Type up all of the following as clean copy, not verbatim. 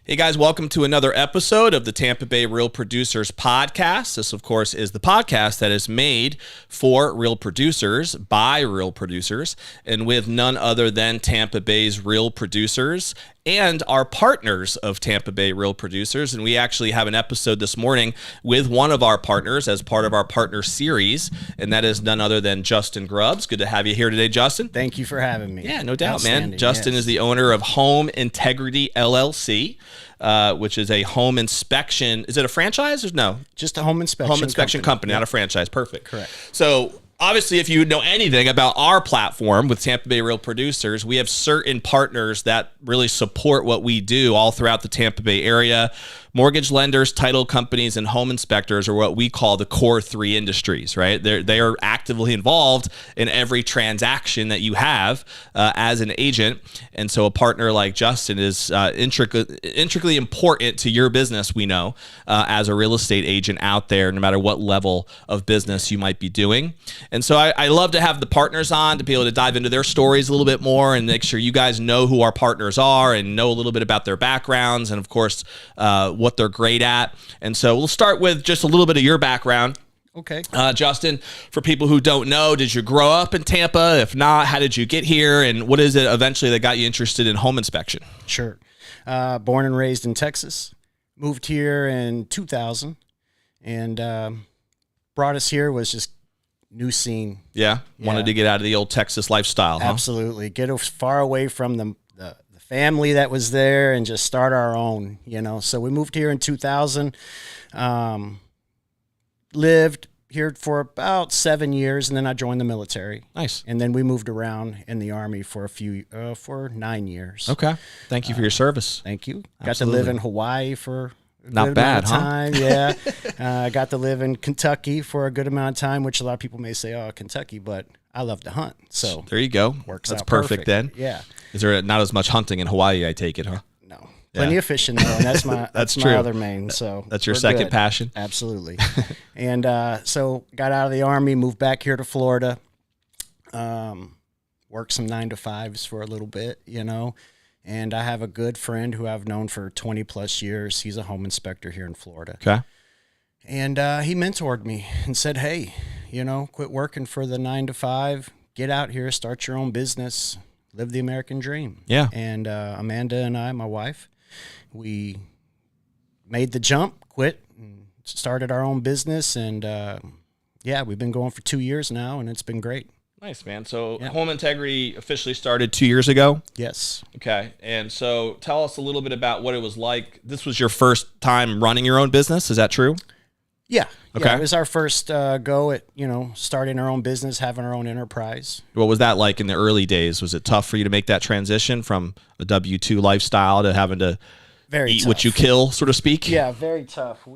Hey guys, welcome to another episode of the Tampa Bay Real Producers Podcast. This, of course, is the podcast that is made for real producers by real producers and with none other than Tampa Bay's real producers and our partners of Tampa Bay Real Producers. And we actually have an episode this morning with one of our partners as part of our partner series, and that is none other than Juston Grubbs. Good to have you here today, Justin. Thank you for having me. Yeah, no doubt, man. Juston is the owner of Home Integrity LLC, which is a home inspection. Is it a franchise or no? Just a home inspection company, not a franchise. Perfect. Correct. So obviously, if you know anything about our platform with Tampa Bay Real Producers, we have certain partners that really support what we do all throughout the Tampa Bay area. Mortgage lenders, title companies, and home inspectors are what we call the core three industries, right? They are actively involved in every transaction that you have as an agent. And so a partner like Juston is intricately important to your business, we know, as a real estate agent out there, no matter what level of business you might be doing. And so I love to have the partners on to be able to dive into their stories a little bit more and make sure you guys know who our partners are and know a little bit about their backgrounds and, of course, what they're great at. And so we'll start with just a little bit of your background. Okay. Juston, for people who don't know, did you grow up in Tampa? If not, how did you get here? And what is it eventually that got you interested in home inspection? Sure. Born and raised in Texas. Moved here in 2000. And brought us here was just new scene. Yeah. Wanted to get out of the old Texas lifestyle, huh? Absolutely. Get as far away from the family that was there and just start our own, So we moved here in 2000, lived here for about 7 years, and then I joined the military. Nice. And then we moved around in the Army for for 9 years. Okay. Thank you for your service. Thank you. Absolutely. Got to live in Hawaii for a Not good bad, amount of time. Yeah. Got to live in Kentucky for a good amount of time, which a lot of people may say, oh, Kentucky, but I love to hunt. So there you go. Works That's out perfect then. Yeah. Is there not as much hunting in Hawaii, I take it, huh? No. Plenty of fishing, though, and that's my that's my true. other main. So that's your second passion? Absolutely. And so got out of the Army, moved back here to Florida, worked some 9-to-5s for a little bit, And I have a good friend who I've known for 20-plus years. He's a home inspector here in Florida. Okay. And he mentored me and said, hey, quit working for the 9-to-5, get out here, start your own business, live the American dream. Yeah. And Amanda and I, my wife, we made the jump, quit, and started our own business. And, we've been going for 2 years now, and it's been great. Nice, man. So Home Integrity officially started 2 years ago? Yes. Okay. And so tell us a little bit about what it was like. This was your first time running your own business. Is that true? Yeah. Okay. Yeah, it was our first go at, starting our own business, having our own enterprise. What was that like in the early days? Was it tough for you to make that transition from a W-2 lifestyle to having to eat tough. what you kill, so to speak? Yeah, very tough.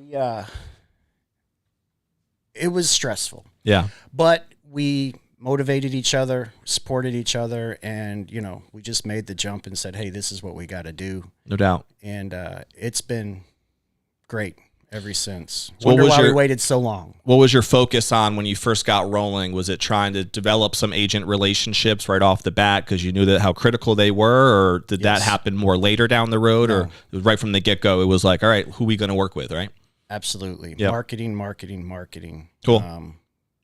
It was stressful. Yeah. But we motivated each other, supported each other, and, we just made the jump and said, hey, this is what we got to do. No doubt. And it's been great ever since. So Wonder why we waited so long. What was your focus on when you first got rolling? Was it trying to develop some agent relationships right off the bat because you knew that how critical they were, or did that happen more later down the road, or right from the get-go, it was like, all right, who are we going to work with, right? Absolutely. Yep. Marketing. Cool.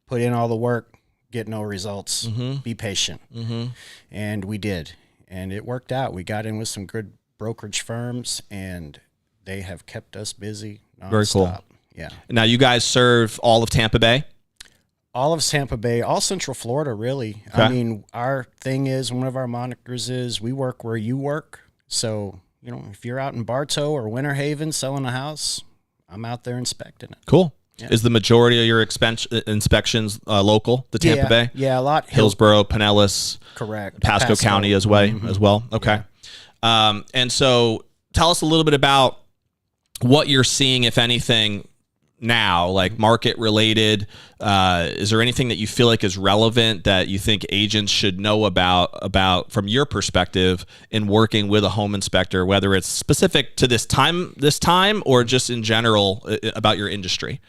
Put in all the work, get no results, Mm-hmm. be patient. Mm-hmm. And we did. And it worked out. We got in with some good brokerage firms, and they have kept us busy nonstop. Very cool. Yeah. Now, you guys serve all of Tampa Bay? All of Tampa Bay, all Central Florida, really. Okay. I mean, our thing is, one of our monikers is, we work where you work. So if you're out in Bartow or Winter Haven selling a house, I'm out there inspecting it. Cool. Yeah. Is the majority of your inspections local to Tampa Bay? Yeah, a lot. Hillsborough, Pinellas, correct. Pasco County as well. Okay. Yeah. And so tell us a little bit about what you're seeing, if anything, now, like market related. Is there anything that you feel like is relevant that you think agents should know about from your perspective in working with a home inspector, whether it's specific to this time or just in general about your industry?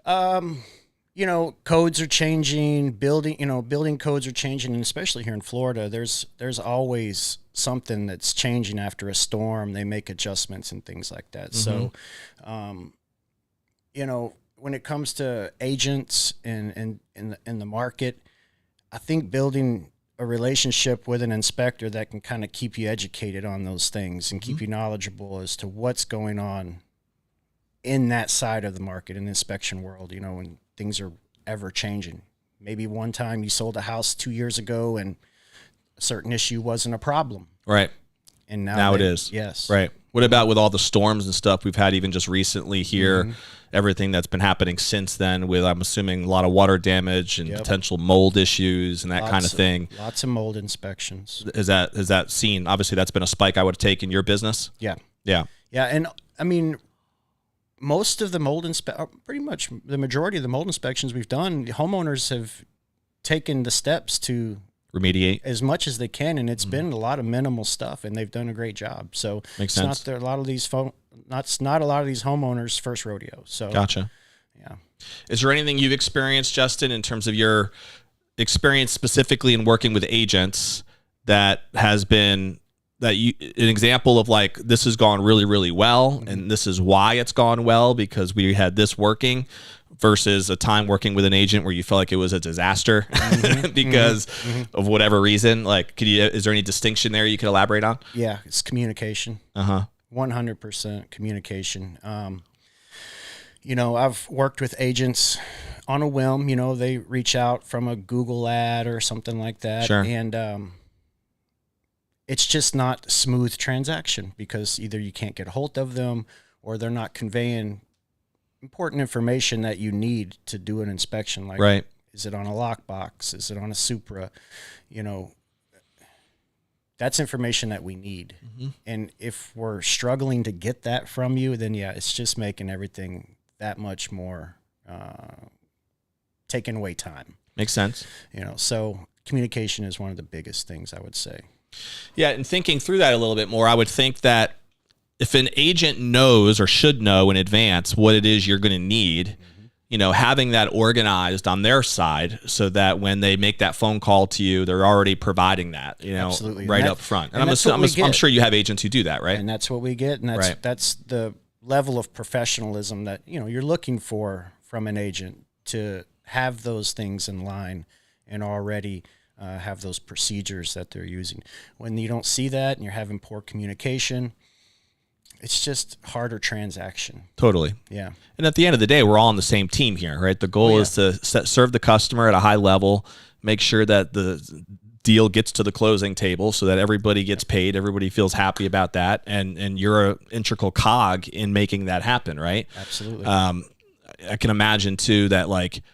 Codes are changing, building codes are changing, and especially here in Florida, there's always something that's changing after a storm. They make adjustments and things like that. So, when it comes to agents and in the market, I think building a relationship with an inspector that can kind of keep you educated on those things and keep you knowledgeable as to what's going on in that side of the market, in the inspection world, when things are ever changing. Maybe one time you sold a house 2 years ago and a certain issue wasn't a problem. Right. And now it is. Yes. Right. What about with all the storms and stuff we've had even just recently here, everything that's been happening since then with, I'm assuming, a lot of water damage and potential mold issues and that kind of thing. Lots of mold inspections. Is that seen? Obviously, that's been a spike I would take in your business. Yeah. Yeah. Yeah. And I mean, most of the pretty much the majority of the mold inspections we've done, homeowners have taken the steps to remediate as much as they can, and it's been a lot of minimal stuff, and they've done a great job. So makes sense. Not a lot of these homeowners' first rodeo. So gotcha. Yeah. Is there anything you've experienced, Justin, in terms of your experience specifically in working with agents that has been an example of like, this has gone really, really well, and this is why it's gone well because we had this working, versus a time working with an agent where you felt like it was a disaster because of whatever reason? Like, is there any distinction there you could elaborate on? Yeah, it's communication. 100% communication. I've worked with agents on a whim. They reach out from a Google ad or something like that. Sure. And it's just not a smooth transaction because either you can't get a hold of them or they're not conveying important information that you need to do an inspection. Like, right. Is it on a lockbox? Is it on a Supra? That's information that we need. And if we're struggling to get that from you, then it's just making everything that much more, taking away time. Makes sense. So communication is one of the biggest things, I would say. Yeah. And thinking through that a little bit more, I would think that if an agent knows or should know in advance what it is you're going to need, having that organized on their side so that when they make that phone call to you, they're already providing that, Absolutely. right up front. And I'm sure you have agents who do that, right? And that's what we get. And that's the level of professionalism that, you're looking for from an agent, to have those things in line and already have those procedures that they're using. When you don't see that and you're having poor communication, it's just harder transaction. Totally. Yeah. And at the end of the day, we're all on the same team here, right? The goal is to serve the customer at a high level, make sure that the deal gets to the closing table so that everybody gets paid, everybody feels happy about that, and you're an integral cog in making that happen, right? Absolutely. I can imagine too that like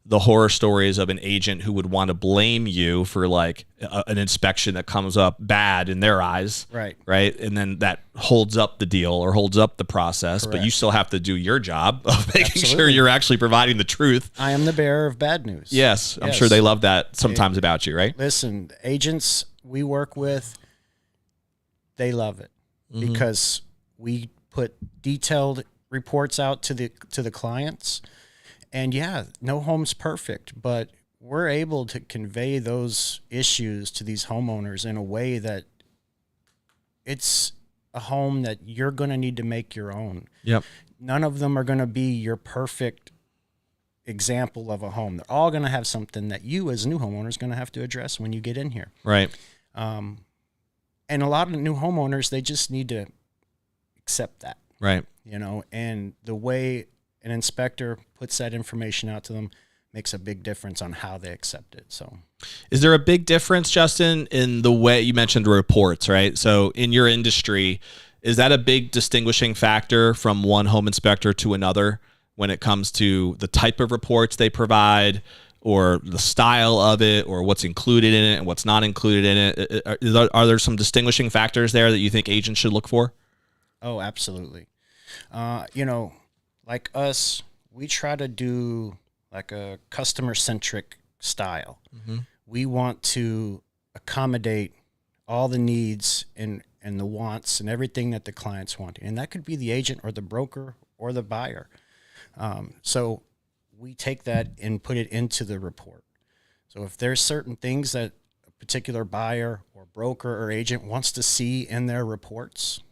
the horror stories of an agent who would want to blame you for like an inspection that comes up bad in their eyes. Right. Right. And then that holds up the deal or holds up the process, Correct. But you still have to do your job of making sure you're actually providing the truth. I am the bearer of bad news. Yes. I'm sure they love that sometimes about you, right? Listen, agents we work with, they love it because we put detailed reports out to the clients. And no home's perfect, but we're able to convey those issues to these homeowners in a way that it's a home that you're going to need to make your own. Yep. None of them are going to be your perfect example of a home. They're all going to have something that you as a new homeowner is going to have to address when you get in here. Right. And a lot of new homeowners, they just need to accept that. Right. And the way an inspector puts that information out to them, makes a big difference on how they accept it. So is there a big difference, Justin, in the way you mentioned reports, right? So in your industry, is that a big distinguishing factor from one home inspector to another when it comes to the type of reports they provide, or the style of it, or what's included in it and what's not included in it? Are there some distinguishing factors there that you think agents should look for? Oh, absolutely. You know, like us, we try to do like a customer-centric style. We want to accommodate all the needs and the wants and everything that the clients want. And that could be the agent or the broker or the buyer. So we take that and put it into the report. So if there's certain things that a particular buyer or broker or agent wants to see in their reports,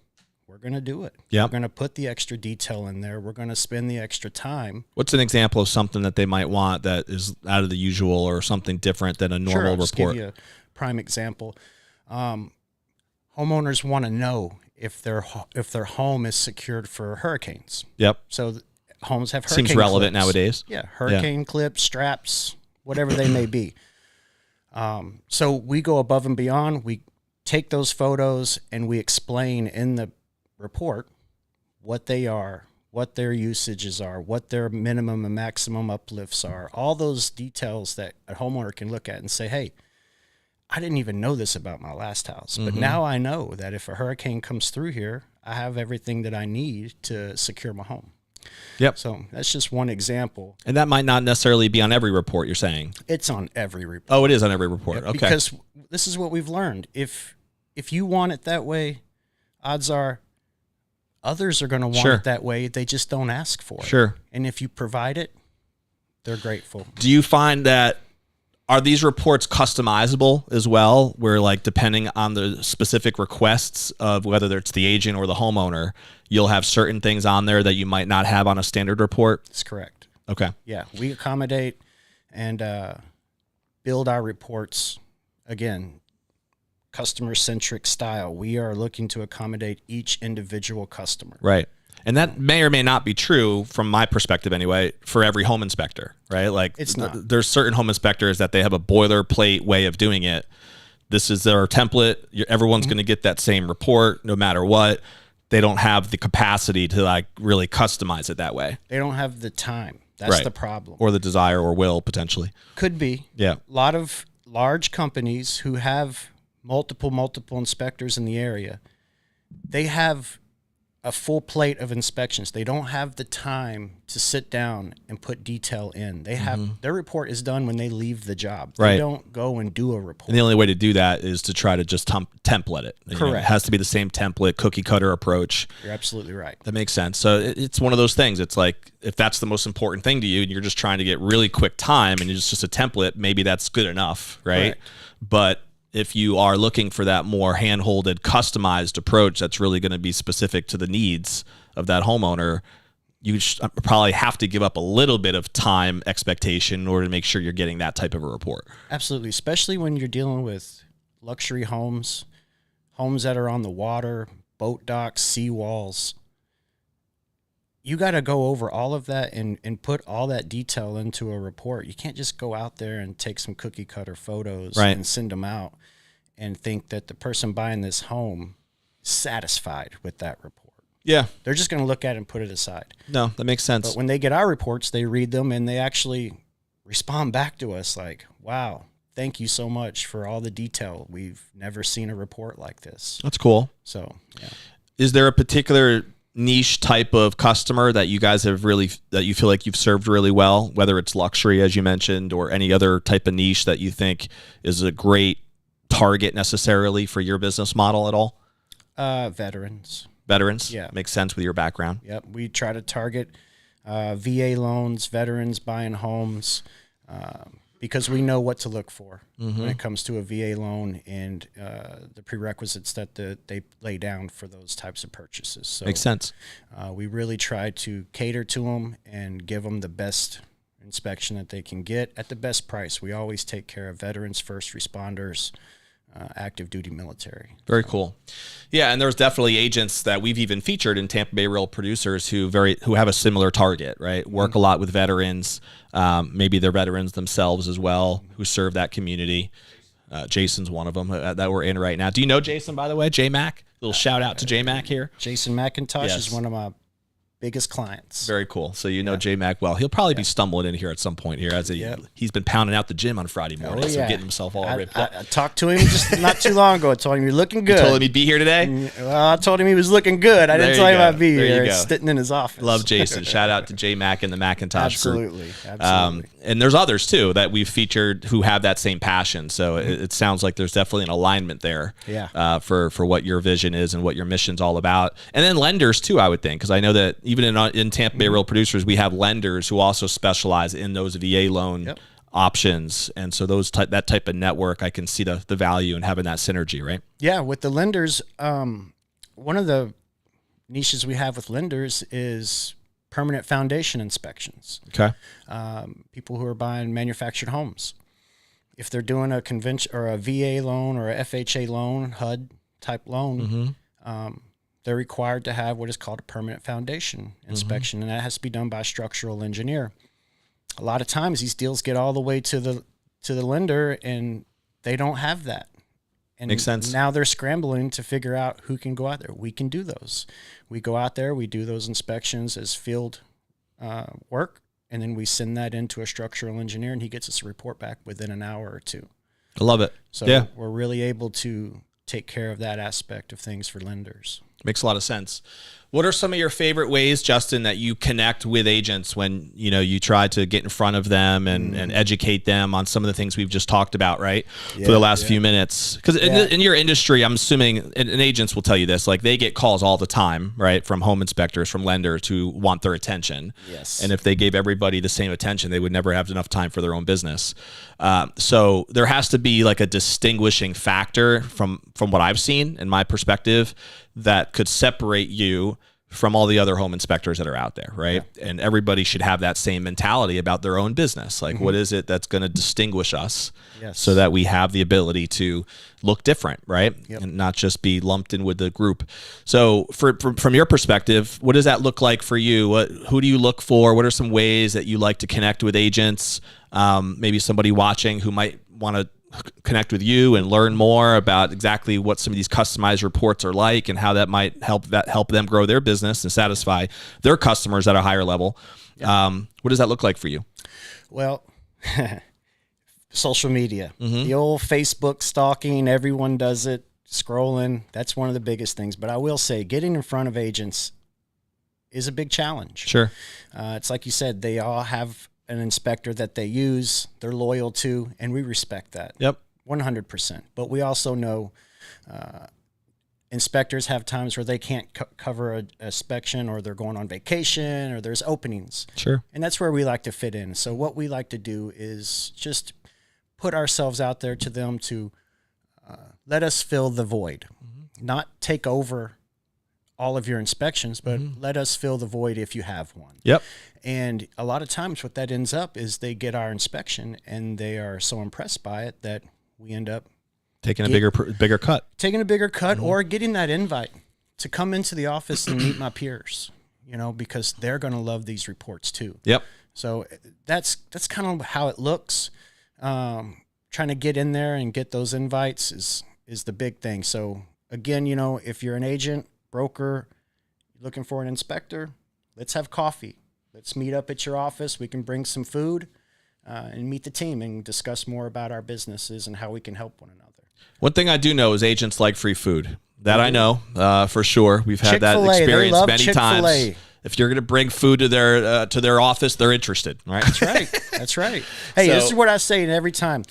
we're going to do it. Yep. We're going to put the extra detail in there. We're going to spend the extra time. What's an example of something that they might want that is out of the usual or something different than a normal I'll report? just give you a prime example. Homeowners want to know if their home is secured for hurricanes. Yep. So homes have hurricane Seems relevant clips. nowadays. Yeah, hurricane clips, straps, whatever they may be. So we go above and beyond. We take those photos and we explain in the report what they are, what their usages are, what their minimum and maximum uplifts are, all those details that a homeowner can look at and say, hey, I didn't even know this about my last house, but now I know that if a hurricane comes through here, I have everything that I need to secure my home. Yep. So that's just one example. And that might not necessarily be on every report, you're saying? It's on every report. Oh, it is on every report. Okay. Because this is what we've learned. If you want it that way, odds are others are going to want it that way. They just don't ask for it. Sure. And if you provide it, they're grateful. Do you find that, are these reports customizable as well, where like depending on the specific requests of whether it's the agent or the homeowner, you'll have certain things on there that you might not have on a standard report? That's correct. Okay. Yeah, we accommodate and build our reports, again, customer-centric style. We are looking to accommodate each individual customer. Right. And that may or may not be true, from my perspective anyway, for every home inspector, right? Like it's not. There's certain home inspectors that they have a boilerplate way of doing it. This is their template. Everyone's going to get that same report no matter what. They don't have the capacity to like really customize it that way. They don't have the time. That's the problem. Or the desire or will, potentially. Could be. Yeah. A lot of large companies who have multiple inspectors in the area, they have a full plate of inspections. They don't have the time to sit down and put detail in. They have their report is done when they leave the job. They don't go and do a report. And the only way to do that is to try to just template it. Correct. It has to be the same template, cookie cutter approach. You're absolutely right. That makes sense. So it's one of those things. It's like, if that's the most important thing to you and you're just trying to get really quick time and it's just a template, maybe that's good enough, right? Correct. But if you are looking for that more hand-holded, customized approach that's really going to be specific to the needs of that homeowner, you probably have to give up a little bit of time expectation in order to make sure you're getting that type of a report. Absolutely, especially when you're dealing with luxury homes, homes that are on the water, boat docks, seawalls. You got to go over all of that and put all that detail into a report. You can't just go out there and take some cookie cutter photos and send them out and think that the person buying this home is satisfied with that report. Yeah. They're just going to look at it and put it aside. No, that makes sense. But when they get our reports, they read them and they actually respond back to us like, wow, thank you so much for all the detail. We've never seen a report like this. That's cool. So, yeah. Is there a particular niche type of customer that you guys have really, that you feel like you've served really well, whether it's luxury, as you mentioned, or any other type of niche that you think is a great target necessarily for your business model at all? Veterans. Veterans? Yeah. Makes sense with your background. Yep. We try to target VA loans, veterans buying homes, because we know what to look for when it comes to a VA loan and the prerequisites that they lay down for those types of purchases. So makes sense. We really try to cater to them and give them the best inspection that they can get at the best price. We always take care of veterans, first responders, active duty military. Very cool. Yeah, and there's definitely agents that we've even featured in Tampa Bay Real Producers who have a similar target, right? Work a lot with veterans, maybe they're veterans themselves as well, who serve that community. Jason's one of them that we're in right now. Do you know Jason, by the way? J-Mac? Little shout out to J-Mac here. Jason McIntosh is one of my biggest clients. Very cool. So you know J-Mac well. He'll probably be stumbling in here at some point here as he's been pounding out the gym on Friday morning, so getting himself all ripped up. I talked to him just not too long ago. I told him you're looking good. You told him he'd be here today? Well, I told him he was looking good. I didn't tell him I'd be here. Sitting in his office. Love Jason. Shout out to J-Mac and the Macintosh group. Absolutely. And there's others too that we've featured who have that same passion. So it sounds like there's definitely an alignment there for what your vision is and what your mission's all about. And then lenders too, I would think, because I know that even in Tampa Bay Real Producers, we have lenders who also specialize in those VA loan options. And so that type of network, I can see the value in having that synergy, right? Yeah, with the lenders, one of the niches we have with lenders is permanent foundation inspections. Okay. People who are buying manufactured homes. If they're doing a convention or a VA loan or a FHA loan, HUD type loan, they're required to have what is called a permanent foundation inspection, and that has to be done by a structural engineer. A lot of times these deals get all the way to the lender, and they don't have that. And makes sense. Now they're scrambling to figure out who can go out there. We can do those. We go out there, we do those inspections as field work, and then we send that into a structural engineer, and he gets us a report back within an hour or two. I love it. So we're really able to take care of that aspect of things for lenders. Makes a lot of sense. What are some of your favorite ways, Juston, that you connect with agents when you try to get in front of them and educate them on some of the things we've just talked about, right? For the last few minutes. Because in your industry, I'm assuming, and agents will tell you this, like they get calls all the time, right? From home inspectors, from lenders who want their attention. Yes. And if they gave everybody the same attention, they would never have enough time for their own business. So there has to be like a distinguishing factor from what I've seen in my perspective that could separate you from all the other home inspectors that are out there, right? Yeah. And everybody should have that same mentality about their own business. Like, what is it that's going to distinguish us so that we have the ability to look different, right? And not just be lumped in with the group. So from your perspective, what does that look like for you? Who do you look for? What are some ways that you like to connect with agents? Maybe somebody watching who might want to connect with you and learn more about exactly what some of these customized reports are like and how that might help them grow their business and satisfy their customers at a higher level. What does that look like for you? Well, social media, the old Facebook stalking, everyone does it, scrolling. That's one of the biggest things. But I will say getting in front of agents is a big challenge. Sure. It's like you said, they all have an inspector that they use, they're loyal to, and we respect that. Yep. 100%. But we also know inspectors have times where they can't cover a inspection, or they're going on vacation, or there's openings. Sure. And that's where we like to fit in. So what we like to do is just put ourselves out there to them to let us fill the void, not take over all of your inspections, but let us fill the void if you have one. Yep. And a lot of times what that ends up is they get our inspection and they are so impressed by it that we end up taking a bigger cut, or getting that invite to come into the office and meet my peers, because they're going to love these reports too. Yep. So that's kind of how it looks. Trying to get in there and get those invites is the big thing. So again, if you're an agent, broker, looking for an inspector, let's have coffee. Let's meet up at your office. We can bring some food and meet the team and discuss more about our businesses and how we can help one another. One thing I do know is agents like free food. That I know for sure. We've had that experience many times. If you're going to bring food to their office, they're interested, right? That's right. That's right. Hey, this is what I say every time.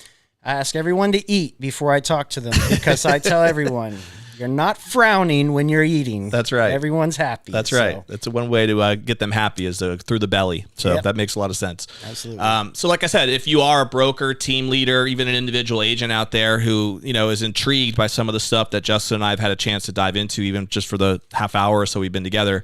I ask everyone to eat before I talk to them, because I tell everyone, you're not frowning when you're eating. That's right. Everyone's happy. That's right. That's one way to get them happy is through the belly. So that makes a lot of sense. Absolutely. So like I said, if you are a broker, team leader, even an individual agent out there who, is intrigued by some of the stuff that Juston and I have had a chance to dive into, even just for the half hour or so we've been together,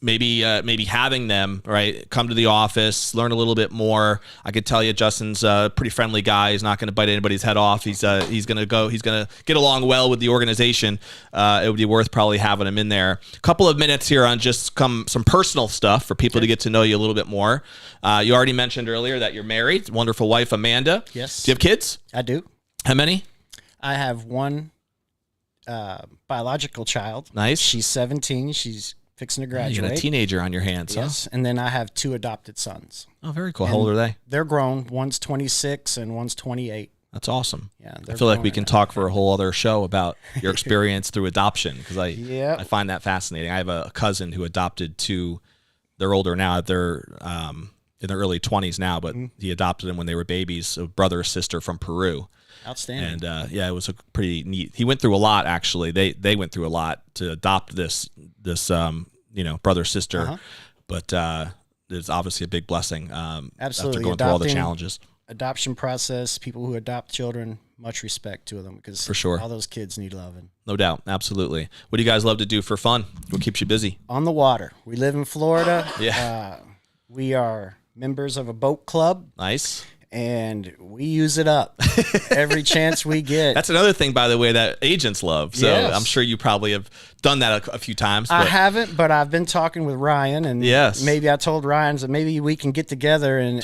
maybe having them come to the office, learn a little bit more. I could tell you Justin's a pretty friendly guy. He's not going to bite anybody's head off. He's going to get along well with the organization. It would be worth probably having him in there. A couple of minutes here on just some personal stuff for people to get to know you a little bit more. You already mentioned earlier that you're married, wonderful wife Amanda. Yes. Do you have kids? I do. How many? I have one biological child. Nice. She's 17. She's fixing to graduate. You got a teenager on your hands, yes. huh? And then I have 2 adopted sons. Oh, very cool. How old are they? They're grown. One's 26 and one's 28. That's awesome. Yeah, I feel like we can talk for a whole other show about your experience through adoption, because I find that fascinating. I have a cousin who adopted 2. They're older now. They're in their early 20s now, but he adopted them when they were babies, a brother or sister from Peru. Outstanding. And it was a pretty neat. He went through a lot, actually. They went through a lot to adopt this brother sister, but it's obviously a big blessing. Absolutely, after going through all the challenges. Adoption process. People who adopt children, much respect to them, because for sure, all those kids need loving. No doubt, absolutely. What do you guys love to do for fun? What keeps you busy? On the water. We live in Florida. Yeah, we are members of a boat club. Nice. And we use it up every chance we get. That's another thing, by the way, that agents love. So yes. I'm sure you probably have done that a few times. I haven't, but I've been talking with Ryan, and maybe I told Ryan that maybe we can get together and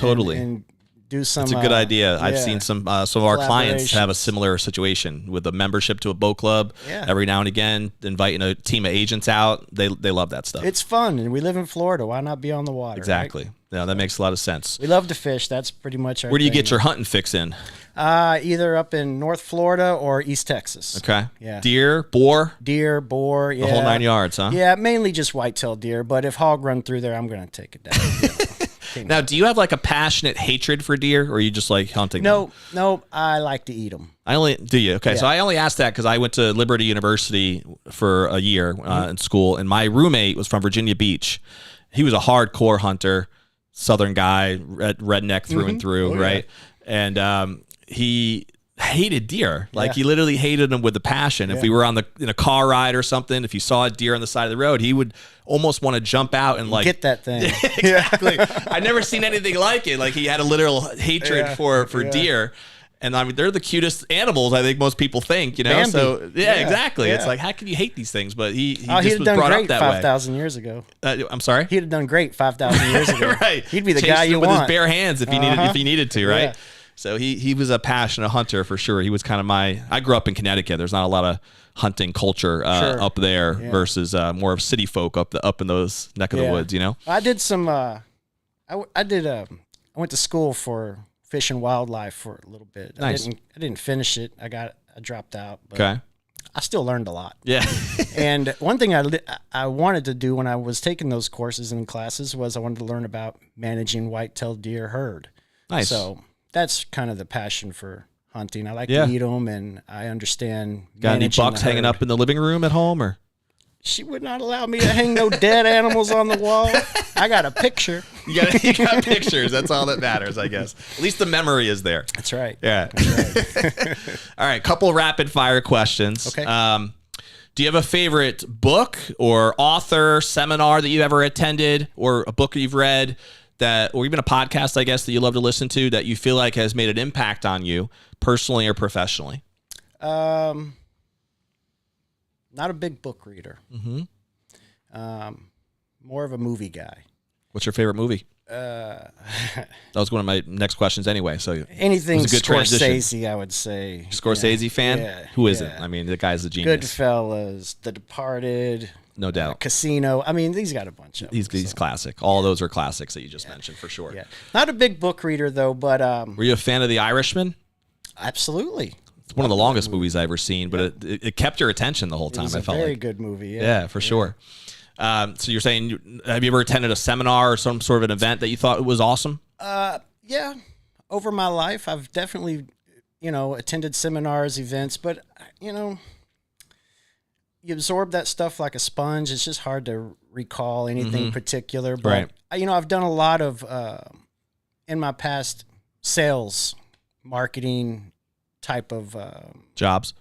do some. It's a good idea. I've seen some of our clients have a similar situation with a membership to a boat club. Yeah. Every now and again, inviting a team of agents out. They love that stuff. It's fun, and we live in Florida. Why not be on the water? Exactly. Right? Yeah, that makes a lot of sense. We love to fish. That's pretty much our Where do you get your hunting fix in? Either up in North Florida or East Texas. Okay. Yeah. Deer, boar? Deer, boar, yeah. The whole 9 yards, huh? Yeah, mainly just whitetail deer, but if hog run through there, I'm going to take it down. Now, do you have like a passionate hatred for deer, or are you just like hunting them? No, I like to eat them. Do you? Okay, yeah. So I only asked that because I went to Liberty University for a year in school, and my roommate was from Virginia Beach. He was a hardcore hunter, Southern guy, redneck through and through, right? And he hated deer. Like he literally hated them with a passion. If we were in a car ride or something, if he saw a deer on the side of the road, he would almost want to jump out and get that thing. Exactly. I'd never seen anything like it. Like he had a literal hatred for deer. And I mean, they're the cutest animals, I think most people think, Bambi. So exactly. It's like, how can you hate these things? But he just was done brought great up that way. 5,000 years ago. I'm sorry? He'd have done great 5,000 years ago. Right. He'd be the Chased guy you with want. his bare hands if he needed to, right? Yeah. So he was a passionate hunter for sure. He was kind of I grew up in Connecticut. There's not a lot of hunting culture up there versus more of city folk up in those neck of the woods, I did some I went to school for fish and wildlife for a little bit. Nice. I didn't finish it. I dropped out. But okay. I still learned a lot. Yeah. And one thing I wanted to do when I was taking those courses and classes was I wanted to learn about managing white-tailed deer herd. Nice. So that's kind of the passion for hunting. I like to eat them, and I understand. Got any bucks hanging up in the living room at home, or? She would not allow me to hang no dead animals on the wall. I got a picture. You got pictures. That's all that matters, I guess. At least the memory is there. That's right. Yeah. That's right. All right. Couple rapid fire questions. Okay. Do you have a favorite book or author, seminar that you ever attended, or a book that you've read or even a podcast, I guess, that you love to listen to that you feel like has made an impact on you personally or professionally? Not a big book reader. More of a movie guy. What's your favorite movie? That was one of my next questions anyway. So anything it was a good Scorsese, transition. I would say. Scorsese fan? Yeah, Who isn't? I mean, the guy's a genius. Goodfellas, The Departed. No doubt. Casino. I mean, he's got a bunch of them. He's classic. All of those are classics that you just mentioned for sure. Yeah. Not a big book reader though, but were you a fan of The Irishman? Absolutely. It's one of the longest movies I've ever seen, but it kept your attention the whole time. It was a very good movie. Yeah, for sure. So you're saying, have you ever attended a seminar or some sort of an event that you thought was awesome? Yeah. Over my life, I've definitely, attended seminars, events, but you absorb that stuff like a sponge. It's just hard to recall anything particular. But I've done a lot of in my past sales, marketing type of jobs.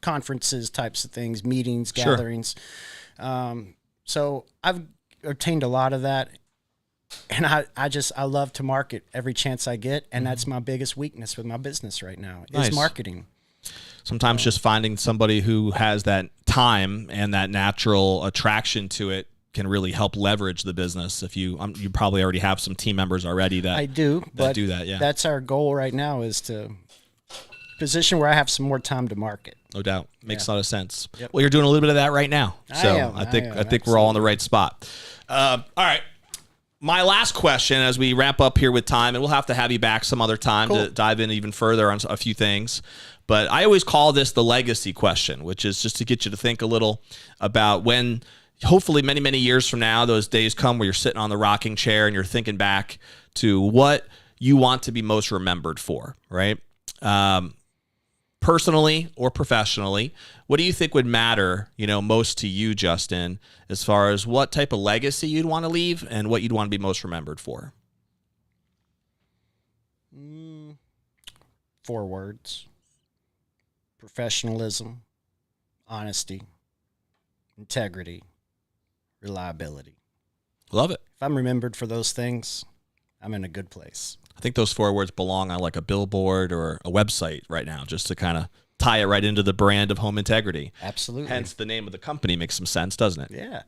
Conferences types of things, meetings, gatherings. So I've obtained a lot of that, and I love to market every chance I get, and that's my biggest weakness with my business right now is marketing. Sometimes just finding somebody who has that time and that natural attraction to it can really help leverage the business. If you probably already have some team members already that I do, that do that. Yeah, that's our goal right now, is to position where I have some more time to market. No doubt, makes a lot of sense. Yep. Well, you're doing a little bit of that right now, so I think we're all in the right spot. All right. My last question as we wrap up here with time, and we'll have to have you back some other time to dive in even further on a few things. But I always call this the legacy question, which is just to get you to think a little about when, hopefully many, many years from now, those days come where you're sitting on the rocking chair and you're thinking back to what you want to be most remembered for, right? Personally or professionally, what do you think would matter, most to you, Juston, as far as what type of legacy you'd want to leave and what you'd want to be most remembered for? 4 words: professionalism, honesty, integrity, reliability. Love it. If I'm remembered for those things, I'm in a good place. I think those 4 words belong on like a billboard or a website right now, just to kind of tie it right into the brand of Home Integrity. Absolutely. Hence the name of the company makes some sense, doesn't it? Yeah.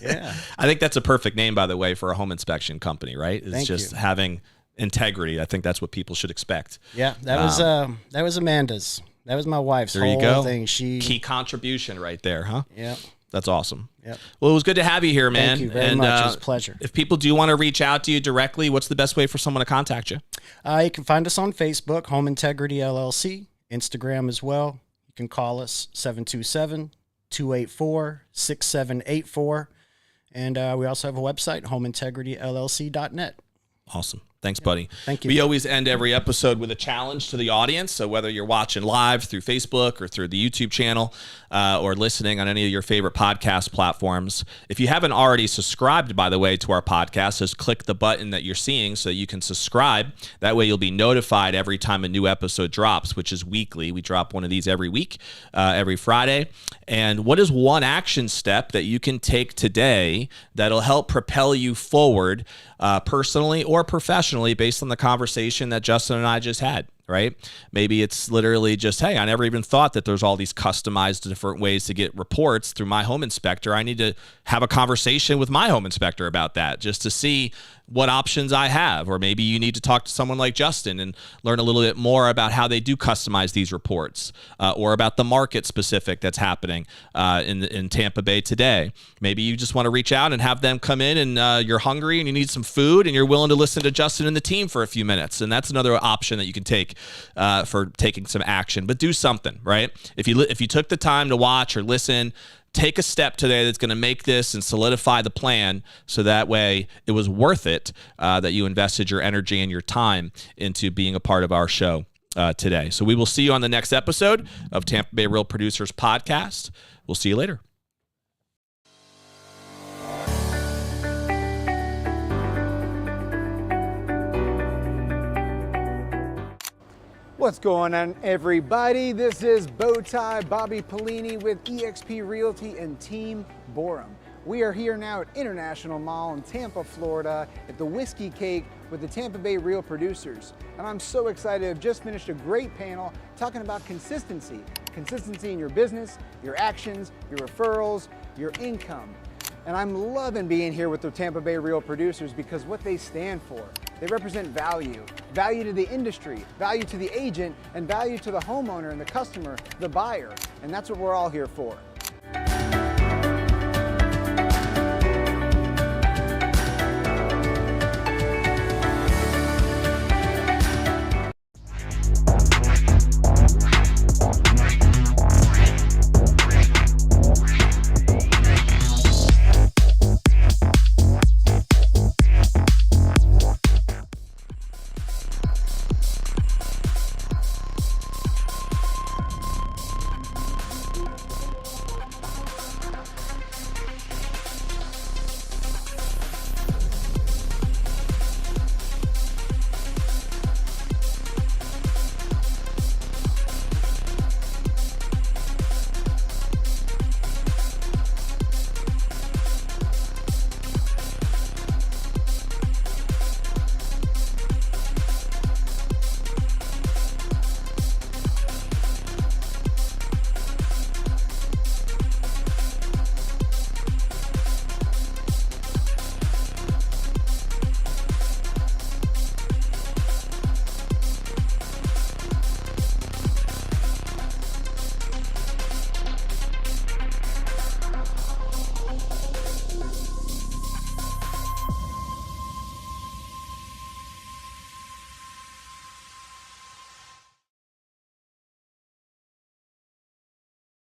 Yeah. I think that's a perfect name, by the way, for a home inspection company, right? It's just having integrity. I think that's what people should expect. Yeah, that was Amanda's. That was my wife's there you whole go. thing. Key contribution right there, huh? Yeah. That's awesome. Yep. Well, it was good to have you here, man. Thank you very much. It was a pleasure. If people do want to reach out to you directly, what's the best way for someone to contact you? You can find us on Facebook, Home Integrity LLC, Instagram as well. You can call us 727-284-6784. And we also have a website, homeintegrityllc.net. Awesome. Thanks, buddy. Thank you. We always end every episode with a challenge to the audience. So whether you're watching live through Facebook or through the YouTube channel or listening on any of your favorite podcast platforms, if you haven't already subscribed, by the way, to our podcast, just click the button that you're seeing so you can subscribe. That way you'll be notified every time a new episode drops, which is weekly. We drop one of these every week, every Friday. And what is one action step that you can take today that'll help propel you forward personally or professionally based on the conversation that Juston and I just had, right? Maybe it's literally just, hey, I never even thought that there's all these customized different ways to get reports through my home inspector. I need to have a conversation with my home inspector about that just to see what options I have. Or maybe you need to talk to someone like Juston and learn a little bit more about how they do customize these reports or about the market specific that's happening in Tampa Bay today. Maybe you just want to reach out and have them come in and you're hungry and you need some food and you're willing to listen to Juston and the team for a few minutes. And that's another option that you can take for taking some action, but do something, right? If you took the time to watch or listen, take a step today that's going to make this and solidify the plan so that way it was worth it that you invested your energy and your time into being a part of our show today. So we will see you on the next episode of Tampa Bay Real Producers Podcast. We'll see you later. What's going on, everybody? This is Bowtie Bobby Pellini with eXp Realty and Team Borum. We are here now at International Mall in Tampa, Florida at the Whiskey Cake with the Tampa Bay Real Producers. And I'm so excited. I've just finished a great panel talking about consistency. Consistency in your business, your actions, your referrals, your income. And I'm loving being here with the Tampa Bay Real Producers because what they stand for. They represent value. Value to the industry, value to the agent, and value to the homeowner and the customer, the buyer. And that's what we're all here for.